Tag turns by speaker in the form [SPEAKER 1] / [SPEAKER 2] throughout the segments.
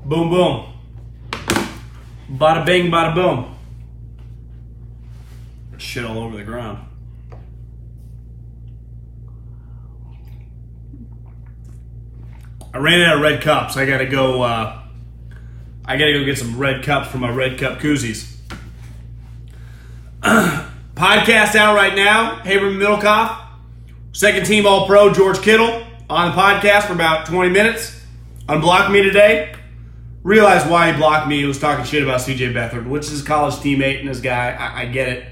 [SPEAKER 1] Boom, boom. Bada bing, bada boom. Shit all over the ground. I ran out of red cups. I gotta go get some red cups for my red cup koozies. Podcast out right now. Haberman Middlekauff. Second team All-Pro George Kittle on the podcast for about 20 minutes. Unblocked me today. Realized why he blocked me. He was talking shit about CJ Beathard, which is his college teammate and his guy. I get it.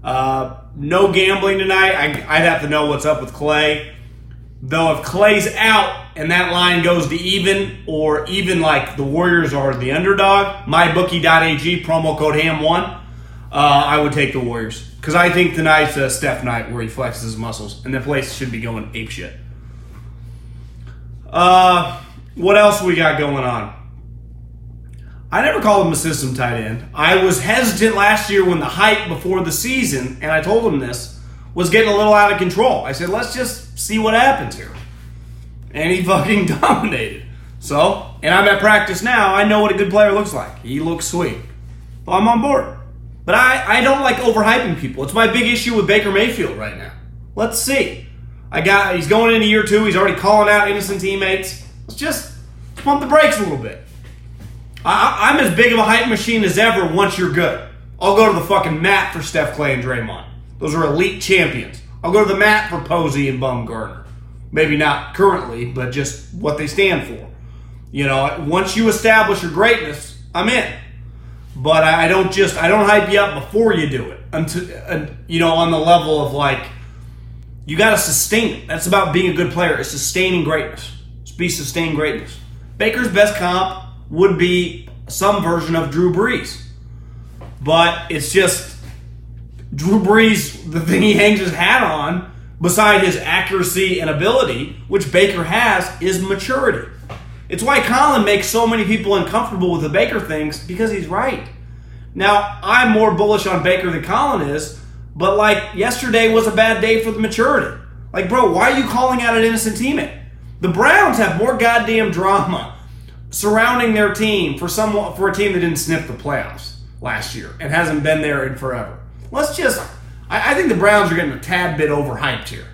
[SPEAKER 1] No gambling tonight. I'd have to know what's up with Clay. Though if Clay's out and that line goes to even, or even like the Warriors are the underdog, mybookie.ag, promo code HAM1, I would take the Warriors. Because I think tonight's a Steph night where he flexes his muscles, and the place should be going apeshit. What else we got going on? I never called him a system tight end. I was hesitant last year when the hype before the season, and I told him this, was getting a little out of control. I said, let's just see what happens here. And he fucking dominated. So, and I'm at practice now. I know what a good player looks like. He looks sweet. Well, I'm on board. But I don't like overhyping people. It's my big issue with Baker Mayfield right now. Let's see. He's going into year 2. He's already calling out innocent teammates. Let's pump the brakes a little bit. I'm as big of a hype machine as ever once you're good. I'll go to the fucking mat for Steph, Clay, and Draymond. Those are elite champions. I'll go to the mat for Posey and Bumgarner. Maybe not currently, but just what they stand for. You know, once you establish your greatness, I'm in. But I don't hype you up before you do it. Until, on the level of like, you got to sustain it. That's about being a good player. It's sustaining greatness. Sustained greatness. Baker's best comp would be some version of Drew Brees. But it's just, Drew Brees, the thing he hangs his hat on, beside his accuracy and ability, which Baker has, is maturity. It's why Colin makes so many people uncomfortable with the Baker things, because he's right. Now, I'm more bullish on Baker than Colin is, but like yesterday was a bad day for the maturity. Like, bro, why are you calling out an innocent teammate? The Browns have more goddamn drama surrounding their team for a team that didn't sniff the playoffs last year and hasn't been there in forever. I think the Browns are getting a tad bit overhyped here.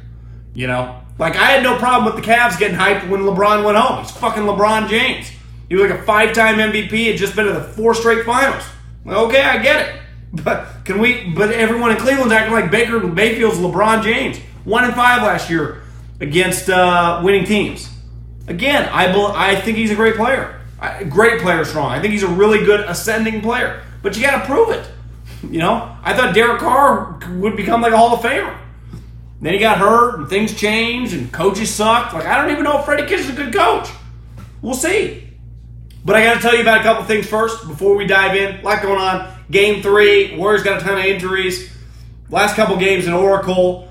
[SPEAKER 1] You know? Like, I had no problem with the Cavs getting hyped when LeBron went home. He's fucking LeBron James. He was like a 5-time MVP, had just been to the 4 straight finals. Well, okay, I get it. But everyone in Cleveland's acting like Baker Mayfield's LeBron James. 1-5 last year against winning teams. Again, I think he's a great player. Great player, strong. I think he's a really good ascending player. But you got to prove it. You know? I thought Derek Carr would become like a Hall of Famer. Then he got hurt, and things changed, and coaches sucked. Like, I don't even know if Freddie Kitchens is a good coach. We'll see. But I got to tell you about a couple things first before we dive in. A lot going on. Game 3. Warriors got a ton of injuries. Last couple games in Oracle.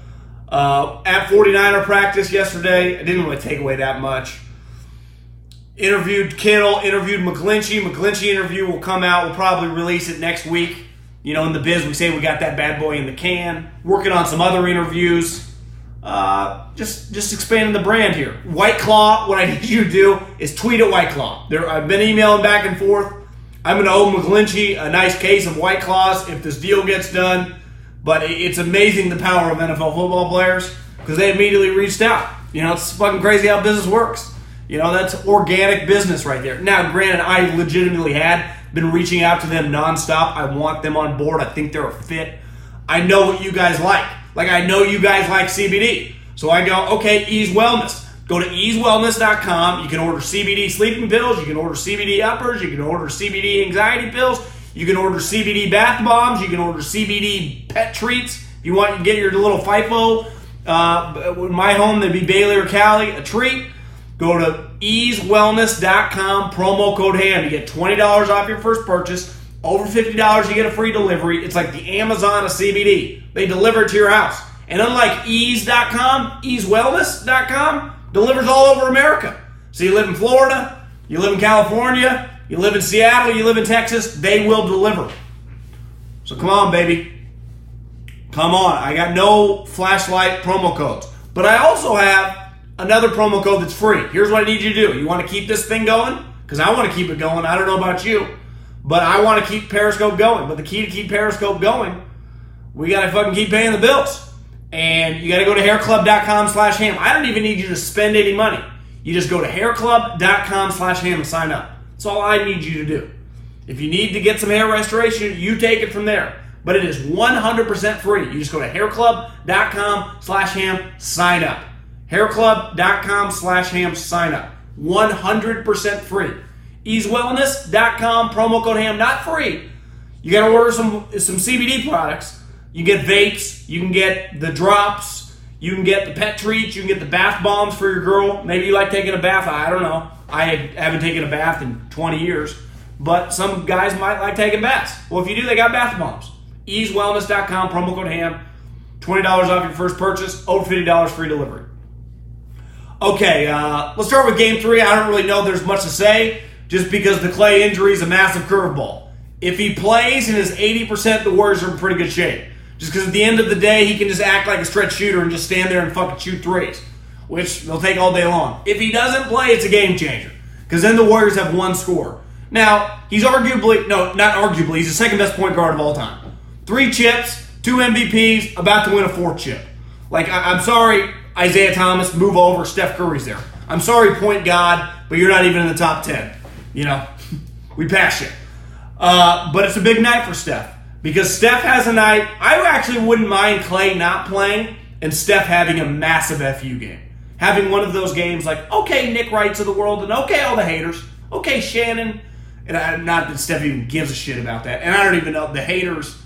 [SPEAKER 1] At 49er practice yesterday. I didn't really take away that much. Interviewed Kittle. Interviewed McGlinchey. McGlinchey interview will come out. We'll probably release it next week. You know, in the biz, we say we got that bad boy in the can. Working on some other interviews. Just expanding the brand here. White Claw, what I need you to do is tweet at White Claw. I've been emailing back and forth. I'm going to owe McGlinchey a nice case of White Claws if this deal gets done. But it's amazing the power of NFL football players because they immediately reached out. You know, it's fucking crazy how business works. You know, that's organic business right there. Now, granted, I legitimately had been reaching out to them nonstop. I want them on board. I think they're a fit. I know what you guys like. Like, I know you guys like CBD. So I go, okay, Ease Wellness. Go to easewellness.com. You can order CBD sleeping pills. You can order CBD uppers. You can order CBD anxiety pills. You can order CBD bath bombs. You can order CBD pet treats. If you want to get your little FIFO, in my home, they'd be Bailey or Cali, a treat. Go to easewellness.com, promo code HAM. You get $20 off your first purchase. Over $50, you get a free delivery. It's like the Amazon of CBD. They deliver it to your house. And unlike ease.com, easewellness.com delivers all over America. So you live in Florida, you live in California, you live in Seattle, you live in Texas, they will deliver. So come on, baby. Come on. I got no flashlight promo codes. But I also have another promo code that's free. Here's what I need you to do. You want to keep this thing going? because I want to keep it going. I don't know about you, but I want to keep Periscope going. But the key to keep Periscope going, we got to fucking keep paying the bills. And you got to go to hairclub.com/ham. I don't even need you to spend any money. You just go to hairclub.com/ham and sign up. That's all I need you to do. If you need to get some hair restoration, you take it from there. But it is 100% free. You just go to hairclub.com/ham, sign up. hairclub.com/ham, sign up. 100% free. easewellness.com, promo code ham, not free. You got to order some CBD products. You get vapes, you can get the drops, you can get the pet treats, you can get the bath bombs for your girl. Maybe you like taking a bath, I don't know. I haven't taken a bath in 20 years, but some guys might like taking baths. Well, if you do, they got bath bombs. easewellness.com, promo code ham, $20 off your first purchase, over $50 free delivery. Okay, let's start with Game 3. I don't really know there's much to say, just because the Clay injury is a massive curveball. If he plays and is 80%, the Warriors are in pretty good shape. Just because at the end of the day, he can just act like a stretch shooter and just stand there and fucking shoot threes, which they'll take all day long. If he doesn't play, it's a game changer, because then the Warriors have one scorer. Now, he's arguably, no, not arguably, he's the second best point guard of all time. 3 chips, 2 MVPs, about to win a 4th chip. Like, I'm sorry, Isaiah Thomas, move over, Steph Curry's there. I'm sorry, point God, but you're not even in the top 10. You know, we pass you. But it's a big night for Steph. Because Steph has a night, I actually wouldn't mind Clay not playing and Steph having a massive FU game. Having one of those games like, okay, Nick Wrights of the world, and okay, all the haters. Okay, Shannon. And not that Steph even gives a shit about that. And I don't even know, the haters,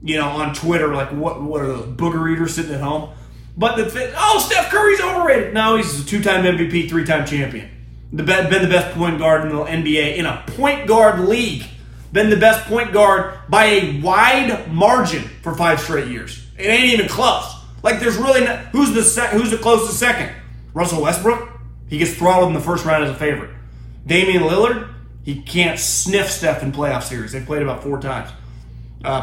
[SPEAKER 1] you know, on Twitter, like, what are those booger eaters sitting at home? But Steph Curry's overrated. No, he's a 2-time MVP, 3-time champion. Been the best point guard in the NBA in a point guard league. Been the best point guard by a wide margin for 5 straight years. It ain't even close. Like, there's really not, who's the closest second? Russell Westbrook? He gets throttled in the first round as a favorite. Damian Lillard? He can't sniff Steph in playoff series. They played about 4 times.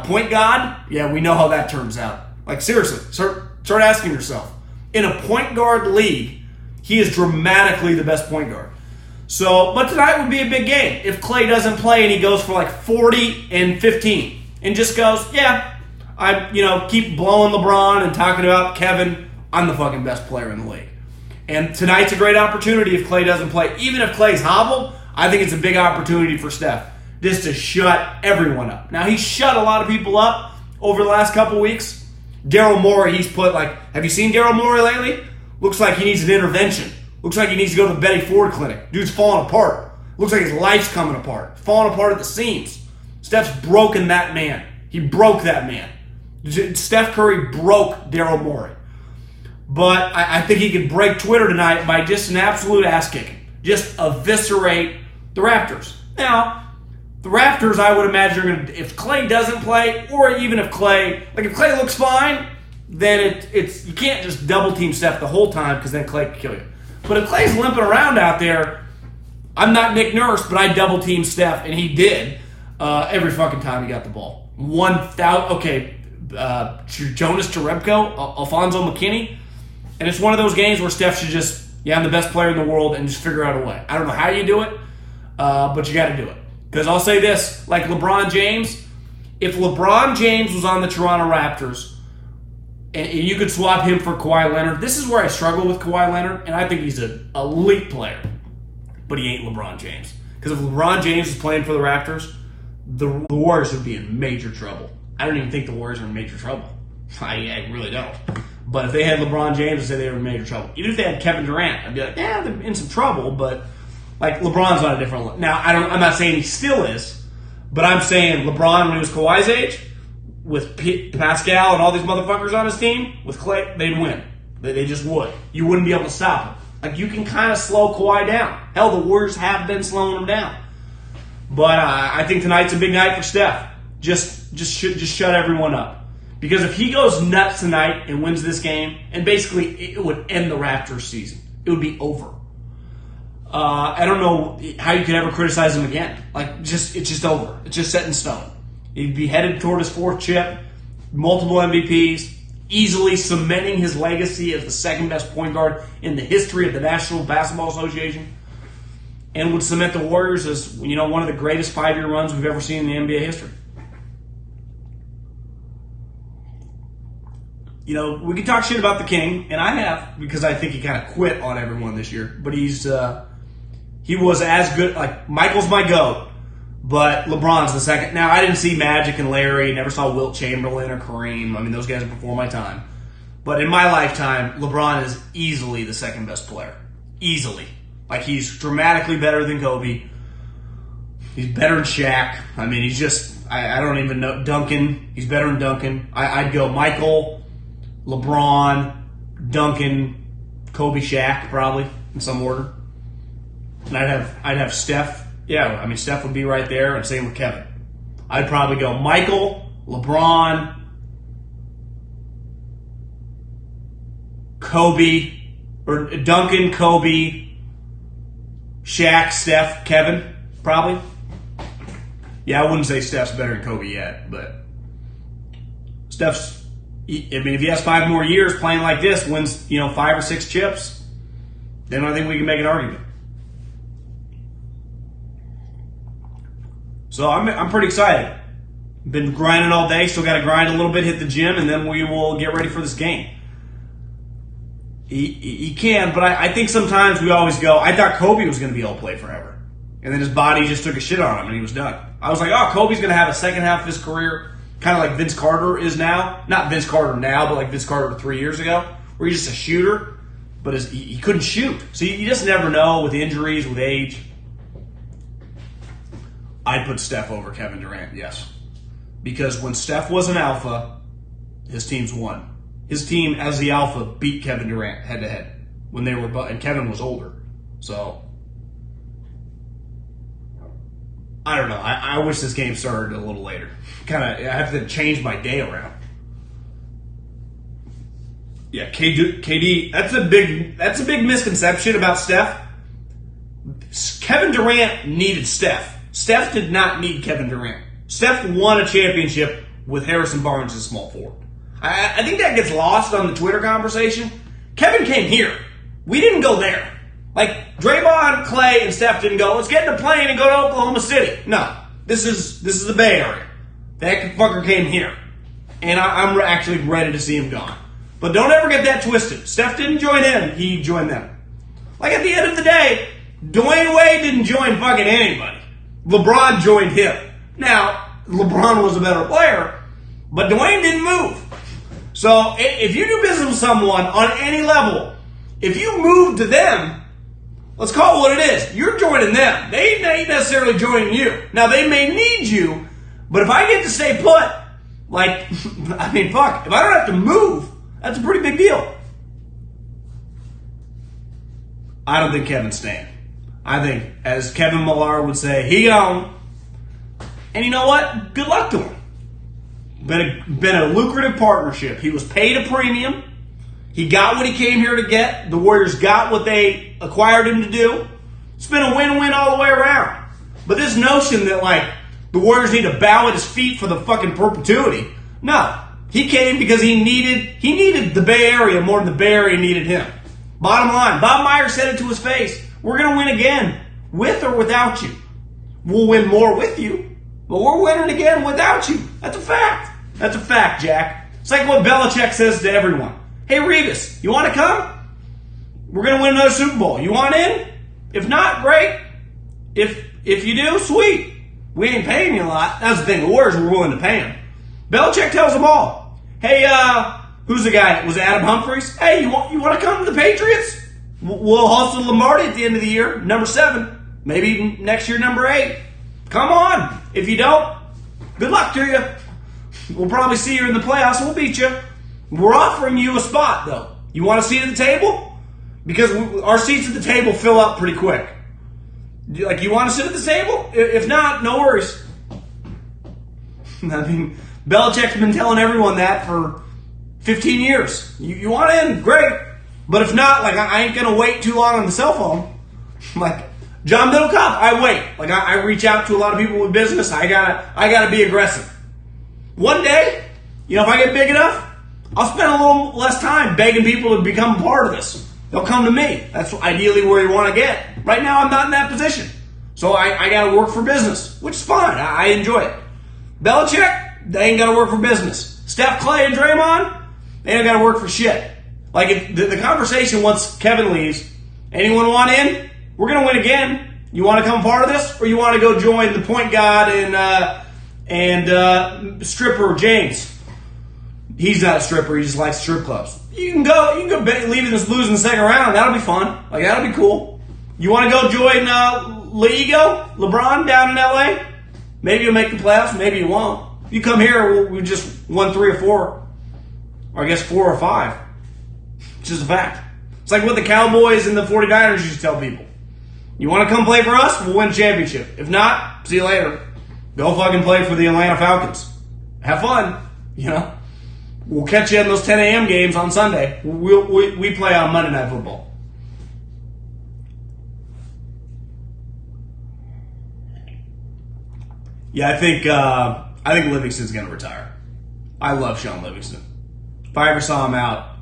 [SPEAKER 1] Point guard? Yeah, we know how that turns out. Like, seriously, start asking yourself. In a point guard league, he is dramatically the best point guard. So, but tonight would be a big game if Clay doesn't play and he goes for like 40 and 15 and just goes, yeah, keep blowing LeBron and talking about Kevin. I'm the fucking best player in the league. And tonight's a great opportunity if Clay doesn't play. Even if Clay's hobbled, I think it's a big opportunity for Steph just to shut everyone up. Now, he's shut a lot of people up over the last couple weeks. Daryl Morey, he's put like, have you seen Daryl Morey lately? Looks like he needs an intervention. Looks like he needs to go to the Betty Ford clinic. Dude's falling apart. Looks like his life's coming apart. Falling apart at the seams. Steph's broken that man. He broke that man. Steph Curry broke Daryl Morey. But I think he could break Twitter tonight by just an absolute ass kicking. Just eviscerate the Raptors. Now, the Raptors, I would imagine, are going to, if Clay doesn't play, or even if Clay looks fine, then it's you can't just double team Steph the whole time, because then Clay can kill you. But if Clay's limping around out there, I'm not Nick Nurse, but I double team Steph, and he did every fucking time he got the ball. 1,000. Okay, Jonas Jerebko, Alfonso McKinney, and it's one of those games where Steph should just, I'm the best player in the world, and just figure out a way. I don't know how you do it, but you got to do it. Because I'll say this, like LeBron James, if LeBron James was on the Toronto Raptors, and you could swap him for Kawhi Leonard. This is where I struggle with Kawhi Leonard, and I think he's an elite player. But he ain't LeBron James. Because if LeBron James is playing for the Raptors, the Warriors would be in major trouble. I don't even think the Warriors are in major trouble. I really don't. But if they had LeBron James, I'd say they were in major trouble. Even if they had Kevin Durant, I'd be like, they're in some trouble, but like LeBron's on a different level. Now, I'm not saying he still is, but I'm saying LeBron, when he was Kawhi's age, with Pascal and all these motherfuckers on his team, with Clay, they'd win. They just would. You wouldn't be able to stop him. Like, you can kind of slow Kawhi down. Hell, the Warriors have been slowing him down. But I think tonight's a big night for Steph. Just shut everyone up. Because if he goes nuts tonight and wins this game, and basically it would end the Raptors season. It would be over. I don't know how you could ever criticize him again. Like, it's just over. It's just set in stone. He'd be headed toward his 4th chip, multiple MVPs, easily cementing his legacy as the second best point guard in the history of the National Basketball Association. and would cement the Warriors as, one of the greatest 5-year runs we've ever seen in the NBA history. We can talk shit about the King, and I have, because I think he kind of quit on everyone this year. But he was as good. Like, Michael's my GOAT, but LeBron's the second. Now, I didn't see Magic and Larry, never saw Wilt Chamberlain or Kareem. I mean, those guys are before my time. But in my lifetime, LeBron is easily the second best player. Easily. Like, he's dramatically better than Kobe. He's better than Shaq. I mean, he's just, I don't even know. Duncan, he's better than Duncan. I'd go Michael, LeBron, Duncan, Kobe, Shaq, probably, in some order. And I'd have Steph. Yeah, I mean, Steph would be right there, and same with Kevin. I'd probably go Michael, LeBron, Kobe, or Duncan, Kobe, Shaq, Steph, Kevin, probably. Yeah, I wouldn't say Steph's better than Kobe yet, but Steph's, if he has 5 more years playing like this, wins, 5 or 6 chips, then I think we can make an argument. So I'm pretty excited. Been grinding all day, still got to grind a little bit, hit the gym, and then we will get ready for this game. He can, but I think sometimes we always go, I thought Kobe was going to be able to play forever. And then his body just took a shit on him and he was done. I was like, Kobe's going to have a second half of his career, kind of like Vince Carter is now. Not Vince Carter now, but like Vince Carter 3 years ago, where he's just a shooter, but he couldn't shoot. So you just never know with injuries, with age. I'd put Steph over Kevin Durant, yes. Because when Steph was an alpha, his teams won. His team, as the alpha, beat Kevin Durant head-to-head when they were, and Kevin was older. So, I don't know. I wish this game started a little later. I have to change my day around. Yeah, KD. That's a big misconception about Steph. Kevin Durant needed Steph. Steph did not need Kevin Durant. Steph won a championship with Harrison Barnes as small forward. I think that gets lost on the Twitter conversation. Kevin came here. We didn't go there. Like, Draymond, Clay, and Steph didn't go, let's get in a plane and go to Oklahoma City. No. This is the Bay Area. That fucker came here. And I'm actually ready to see him gone. But don't ever get that twisted. Steph didn't join him. He joined them. Like, at the end of the day, Dwayne Wade didn't join fucking anybody. LeBron joined him. Now, LeBron was a better player, but Dwayne didn't move. So, if you do business with someone on any level, if you move to them, let's call it what it is. You're joining them. They ain't necessarily joining you. Now, they may need you, but if I get to stay put, like, I mean, fuck, if I don't have to move, that's a pretty big deal. I don't think Kevin's staying. I think, as Kevin Millar would say, he gone. And you know what? Good luck to him. Been a lucrative partnership. He was paid a premium. He got what he came here to get. The Warriors got what they acquired him to do. It's been a win-win all the way around. But this notion that, like, the Warriors need to bow at his feet for the fucking perpetuity. No. He came because he needed the Bay Area more than the Bay Area needed him. Bottom line, Bob Myers said it to his face. We're going to win again, with or without you. We'll win more with you, but we're winning again without you. That's a fact. That's a fact, Jack. It's like what Belichick says to everyone. Hey, Revis, you want to come? We're going to win another Super Bowl. You want in? If not, great. If you do, sweet. We ain't paying you a lot. That's the thing. The Warriors were willing to pay him. Belichick tells them all. Hey, who's the guy? Was it Adam Humphries? Hey, you want to come to the Patriots? We'll host the Lombardi at the end of the year, number 7. Maybe next year, number 8. Come on. If you don't, good luck to you. We'll probably see you in the playoffs and we'll beat you. We're offering you a spot, though. You want a seat at the table? Because our seats at the table fill up pretty quick. Like, you want to sit at the table? If not, no worries. I mean, Belichick's been telling everyone that for 15 years. You want in? Great. But if not, like, I ain't going to wait too long on the cell phone. Like, John Middlekauff, I wait. Like, I reach out to a lot of people with business. I gotta be aggressive. One day, if I get big enough, I'll spend a little less time begging people to become a part of this. they'll come to me. That's ideally where you want to get. Right now, I'm not in that position. So I got to work for business, which is fine. I enjoy it. Belichick, they ain't got to work for business. Steph, Clay, and Draymond, they ain't got to work for shit. Like, if the conversation once Kevin leaves, anyone want in? We're going to win again. You want to come part of this? Or you want to go join the point guard and stripper James? He's not a stripper. He just likes strip clubs. You can go leave us losing the second round. That'll be fun. Like, that'll be cool. You want to go join LeBron down in L.A.? Maybe you'll make the playoffs. Maybe you won't. You come here, we just won 3 or 4. Or I guess 4 or 5. It's just a fact. It's like what the Cowboys and the 49ers used to tell people. You want to come play for us? We'll win a championship. If not, see you later. Go fucking play for the Atlanta Falcons. Have fun. You know? We'll catch you in those 10 a.m. games on Sunday. We play on Monday Night Football. Yeah, I think Livingston's going to retire. I love Sean Livingston. If I ever saw him out,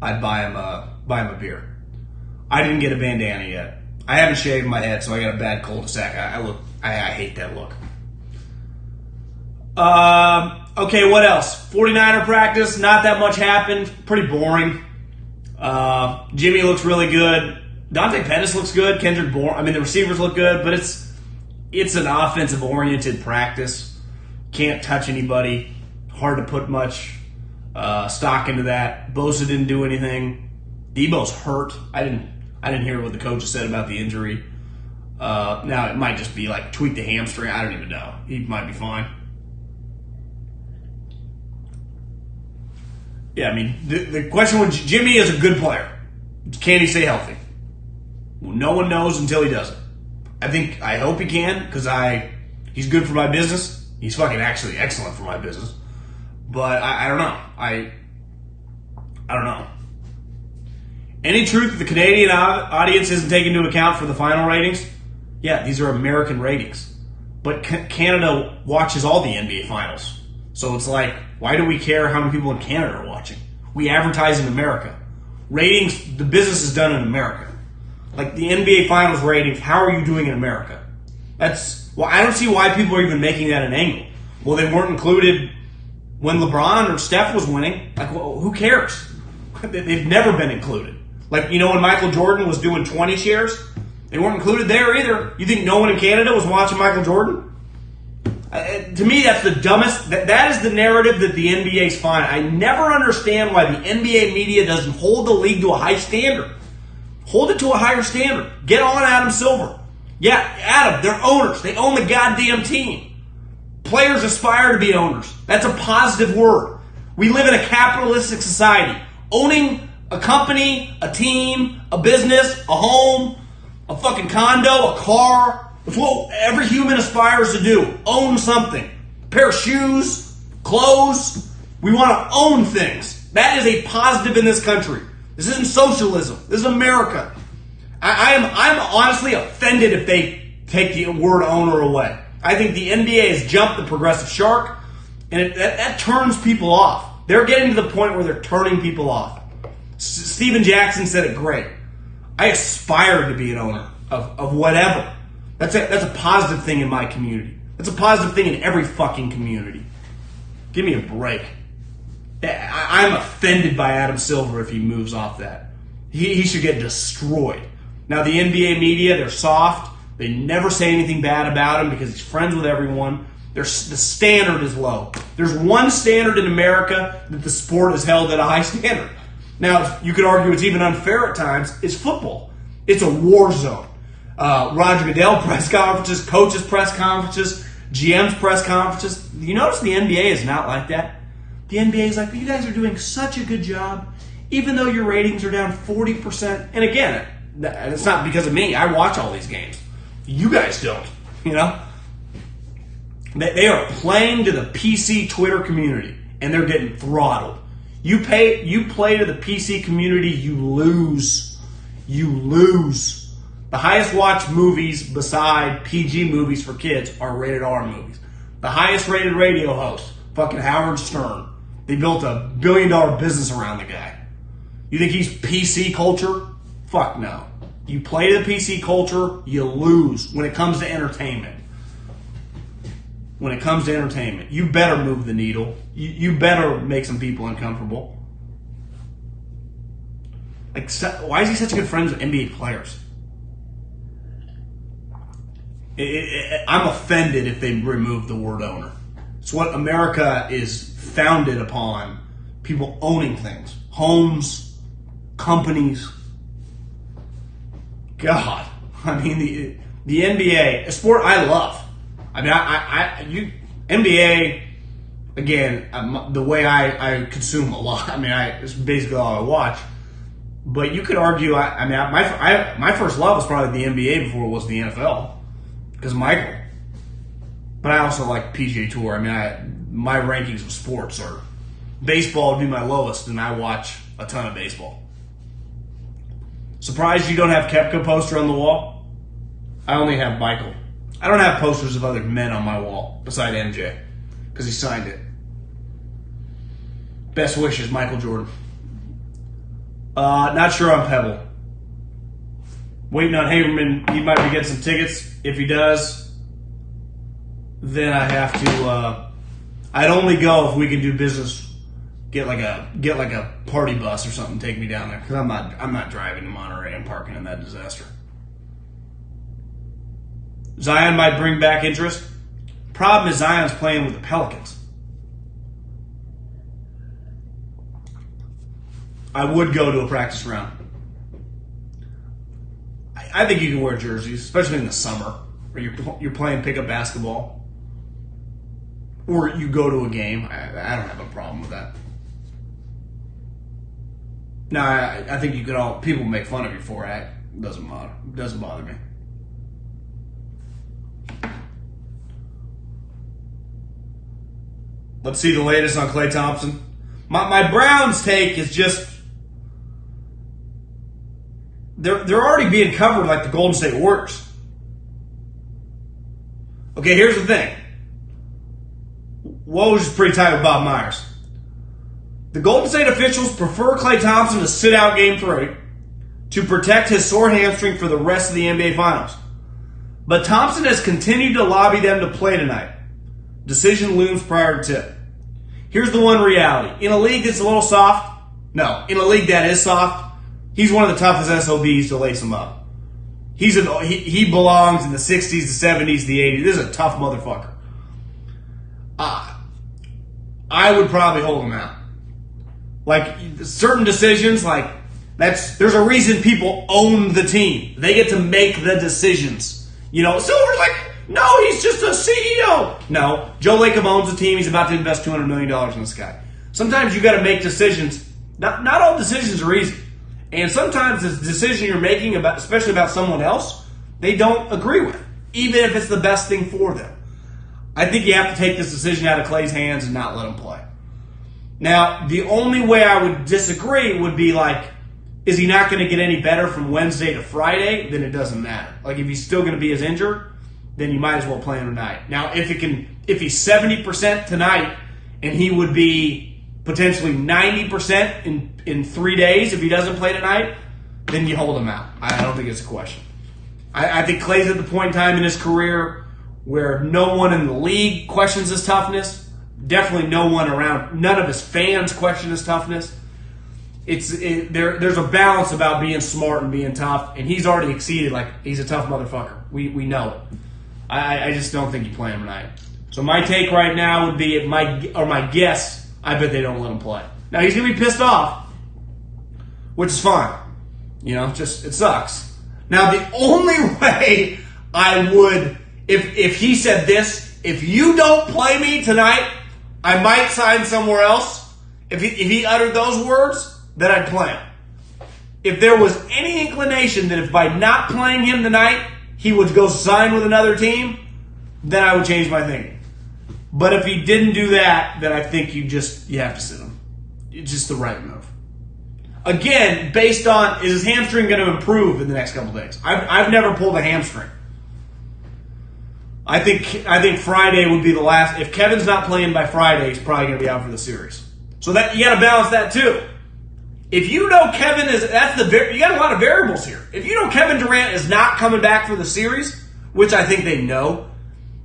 [SPEAKER 1] I'd buy him a beer. I didn't get a bandana yet. I haven't shaved my head, so I got a bad cul-de-sac. I hate that look. Okay, what else? 49er practice, not that much happened. Pretty boring. Jimmy looks really good. Dante Pettis looks good. Kendrick Bourne. I mean, the receivers look good, but it's an offensive-oriented practice. Can't touch anybody. Hard to put much stock into that. Bosa didn't do anything. Debo's hurt. I didn't hear what the coaches said about the injury. Now, it might just be like tweak the hamstring. I don't even know. He might be fine. Yeah, I mean, the question was, Jimmy is a good player. Can he stay healthy? Well, no one knows until he does it. I hope he can, because he's good for my business. He's fucking actually excellent for my business. But I don't know. I don't know. Any truth that the Canadian audience isn't taken into account for the final ratings? Yeah, these are American ratings. But Canada watches all the NBA finals. So it's like, why do we care how many people in Canada are watching? We advertise in America. Ratings, the business is done in America. Like the NBA finals ratings, how are you doing in America? I don't see why people are even making that an angle. Well, they weren't included when LeBron or Steph was winning. Like, well, who cares? They've never been included. Like, when Michael Jordan was doing 20 shares, they weren't included there either. You think no one in Canada was watching Michael Jordan? To me, that's the dumbest. That is the narrative that the NBA's fine. I never understand why the NBA media doesn't hold the league to a high standard. Hold it to a higher standard. Get on Adam Silver. Yeah, Adam, they're owners. They own the goddamn team. Players aspire to be owners. That's a positive word. We live in a capitalistic society. Owning a company, a team, a business, a home, a fucking condo, a car. It's what every human aspires to do. Own something. A pair of shoes, clothes. We want to own things. That is a positive in this country. This isn't socialism. This is America. I'm honestly offended if they take the word owner away. I think the NBA has jumped the progressive shark, and that turns people off. They're getting to the point where they're turning people off. Steven Jackson said it great. I aspire to be an owner of whatever. That's a positive thing in my community. That's a positive thing in every fucking community. Give me a break. I'm offended by Adam Silver if he moves off that. He should get destroyed. Now, the NBA media, they're soft. They never say anything bad about him because he's friends with everyone. The standard is low. There's one standard in America that the sport is held at a high standard. Now, you could argue it's even unfair at times. It's football. It's a war zone. Roger Goodell press conferences, coaches press conferences, GM's press conferences. You notice the NBA is not like that. The NBA is like, you guys are doing such a good job, even though your ratings are down 40%. And again, it's not because of me. I watch all these games. You guys don't, They are playing to the PC Twitter community, and they're getting throttled. You play to the PC community, you lose. You lose. The highest watched movies beside PG movies for kids are rated R movies. The highest rated radio host, fucking Howard Stern. They built $1 billion business around the guy. You think he's PC culture? Fuck no. You play to the PC culture, you lose when it comes to entertainment. When it comes to entertainment, you better move the needle. You better make some people uncomfortable. Like, why is he such a good friend with NBA players? I'm offended if they remove the word owner. It's what America is founded upon. People owning things. Homes, companies. God. I mean, the NBA, a sport I love. I mean, NBA, again, the way I consume a lot. I mean, it's basically all I watch. But you could argue, my first love was probably the NBA before it was the NFL. Because Michael. But I also like PGA Tour. I mean, my rankings of sports are baseball would be my lowest, and I watch a ton of baseball. Surprised you don't have Koepka poster on the wall? I only have Michael. I don't have posters of other men on my wall beside MJ because he signed it. Best wishes, Michael Jordan. Not sure on Pebble. Waiting on Haberman. He might be getting some tickets. If he does, then I have to. I'd only go if we can do business. Get like a party bus or something. Take me down there because I'm not driving to Monterey. I'm parking in that disaster. Zion might bring back interest. Problem is Zion's playing with the Pelicans. I would go to a practice round. I think you can wear jerseys, especially in the summer, where you're playing pickup basketball, or you go to a game. I don't have a problem with that. No, I think you could all. People make fun of you for it. It doesn't matter. It doesn't bother me. Let's see the latest on Klay Thompson. My Browns take is just they're already being covered like the Golden State Warriors. Okay, here's the thing. Woj is pretty tight with Bob Myers. The Golden State officials prefer Klay Thompson to sit out Game 3 to protect his sore hamstring for the rest of the NBA Finals. But Thompson has continued to lobby them to play tonight. Decision looms prior to tip. Here's the one reality. In a league that's a little soft, in a league that is soft, he's one of the toughest SOBs to lace him up. He belongs in the 60s, the 70s, the 80s. This is a tough motherfucker. I would probably hold him out. Like, certain decisions, there's a reason people own the team. They get to make the decisions. Silver's like, no, he's just a CEO. No, Joe Lacob owns the team. He's about to invest $200 million in this guy. Sometimes you got to make decisions. Not all decisions are easy. And sometimes the decision you're making, especially about someone else, they don't agree with, even if it's the best thing for them. I think you have to take this decision out of Klay's hands and not let him play. Now, the only way I would disagree would be is he not going to get any better from Wednesday to Friday? Then it doesn't matter. If he's still going to be as injured, then you might as well play him tonight. Now, if he's 70% tonight, and he would be potentially 90% in 3 days if he doesn't play tonight, then you hold him out. I don't think it's a question. I think Klay's at the point in time in his career where no one in the league questions his toughness. Definitely no one around. None of his fans question his toughness. There's a balance about being smart and being tough, and he's already exceeded. He's a tough motherfucker. We know it. I just don't think you play him tonight. So my take right now would be my guess. I bet they don't let him play. Now he's gonna be pissed off, which is fine. Just it sucks. Now the only way I would, if he said this, if you don't play me tonight, I might sign somewhere else. If he uttered those words, then I'd play him. If there was any inclination that if by not playing him tonight, he would go sign with another team, then I would change my thinking. But if he didn't do that, then I think you have to sit him. It's just the right move. Again, based on, is his hamstring going to improve in the next couple days? I've never pulled a hamstring. I think Friday would be the last. If Kevin's not playing by Friday, he's probably going to be out for the series. So that you got to balance that too. If you know Kevin is, you got a lot of variables here. If you know Kevin Durant is not coming back for the series, which I think they know,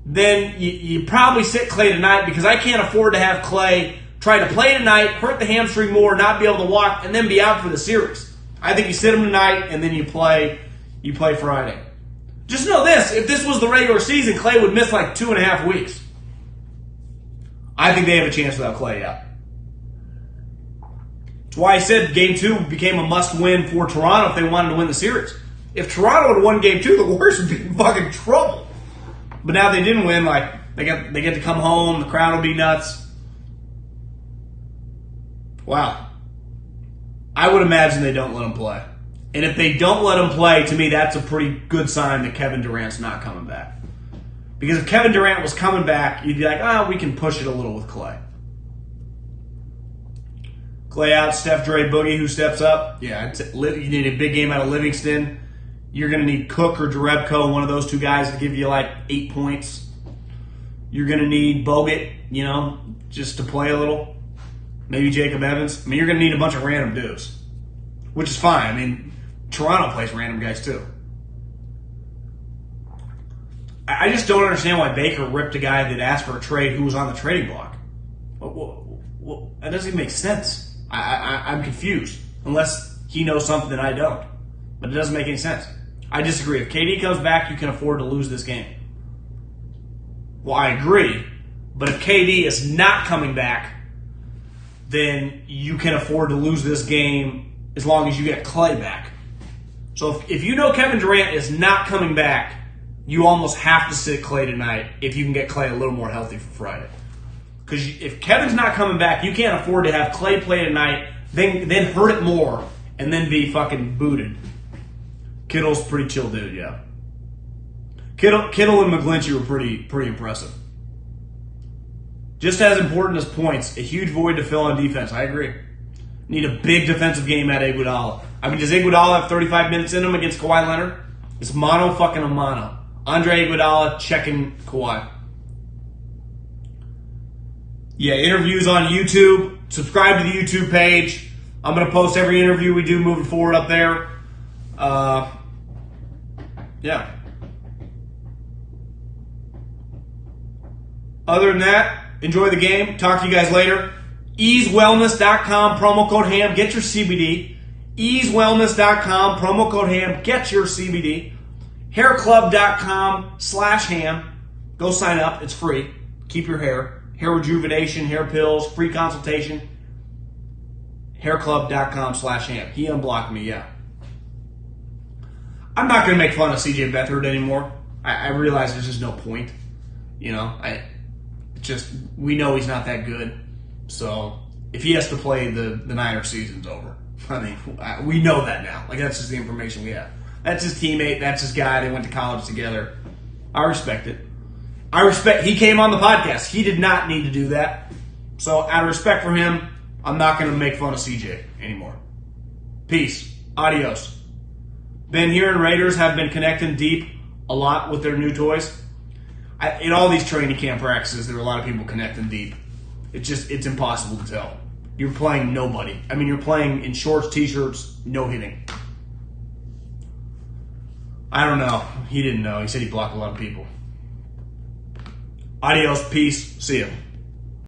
[SPEAKER 1] then you probably sit Klay tonight, because I can't afford to have Klay try to play tonight, hurt the hamstring more, not be able to walk, and then be out for the series. I think you sit him tonight and then you play Friday. Just know this, if this was the regular season, Klay would miss like 2.5 weeks. I think they have a chance without Klay, yeah. That's why I said Game 2 became a must-win for Toronto if they wanted to win the series. If Toronto had won Game 2, the Warriors would be in fucking trouble. But now they didn't win, like, they get to come home, the crowd will be nuts. Wow. I would imagine they don't let him play. And if they don't let him play, to me, that's a pretty good sign that Kevin Durant's not coming back. Because if Kevin Durant was coming back, you'd be like, we can push it a little with Klay. Klay out, Steph, Dre, Boogie, who steps up? Yeah, you need a big game out of Livingston. You're going to need Cook or Jerebko, one of those two guys, to give you like 8 points. You're going to need Bogut, just to play a little. Maybe Jacob Evans. I mean, you're going to need a bunch of random dudes, which is fine. I mean, Toronto plays random guys too. I just don't understand why Baker ripped a guy that asked for a trade who was on the trading block. That doesn't even make sense. I'm confused, unless he knows something that I don't. But it doesn't make any sense. I disagree. If KD comes back, you can afford to lose this game. Well, I agree. But if KD is not coming back, then you can afford to lose this game as long as you get Klay back. So if you know Kevin Durant is not coming back, you almost have to sit Klay tonight if you can get Klay a little more healthy for Friday. Because if Kevin's not coming back, you can't afford to have Klay play tonight, then hurt it more, and then be fucking booted. Kittle's a pretty chill dude, yeah. Kittle and McGlinchey were pretty impressive. Just as important as points, a huge void to fill on defense. I agree. Need a big defensive game out of Iguodala. I mean, does Iguodala have 35 minutes in him against Kawhi Leonard? It's mono fucking a mono. Andre Iguodala checking Kawhi. Yeah, interviews on YouTube. Subscribe to the YouTube page. I'm going to post every interview we do moving forward up there. Yeah. Other than that, enjoy the game. Talk to you guys later. EaseWellness.com, promo code HAM, get your CBD. EaseWellness.com, promo code HAM, get your CBD. HairClub.com/HAM. Go sign up. It's free. Keep your hair. Hair rejuvenation, hair pills, free consultation. HairClub.com/HAM. He unblocked me, yeah. I'm not going to make fun of CJ Beathard anymore. I realize there's just no point. We know he's not that good. So if he has to play, the Niners season's over. I mean, we know that now. Like, that's just the information we have. That's his teammate. That's his guy. They went to college together. I respect it. He came on the podcast. He did not need to do that. So out of respect for him, I'm not going to make fun of CJ anymore. Peace. Adios. Ben here and Raiders have been connecting deep a lot with their new toys. In all these training camp practices, there were a lot of people connecting deep. It's impossible to tell. You're playing nobody. I mean, you're playing in shorts, t-shirts, no hitting. I don't know. He didn't know. He said he blocked a lot of people. Adios. Peace. See ya.